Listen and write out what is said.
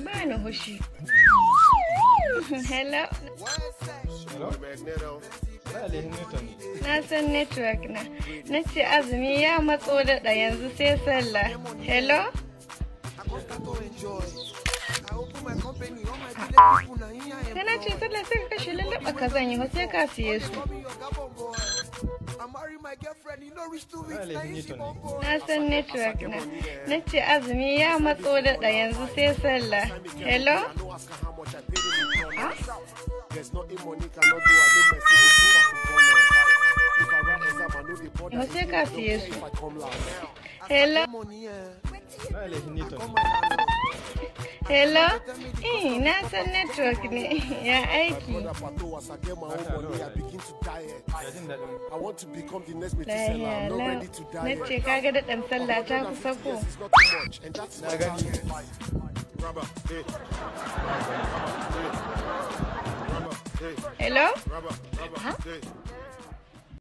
Bani hushi. Hello. Na san network na. Na ce azumi ya matso da yanzu sai sallah. Hello. Kana ce sallah sai ka kashe lallaba ka zan yi sai ka siye su. Na san network na. Na ce azumi ya matso da yanzu sai sallah. Hello. Sai ka siye su. Hello. Hello. Na san network ne ya aiki. Na ce kaga da ɗan sallah ta kusa ko. Hello?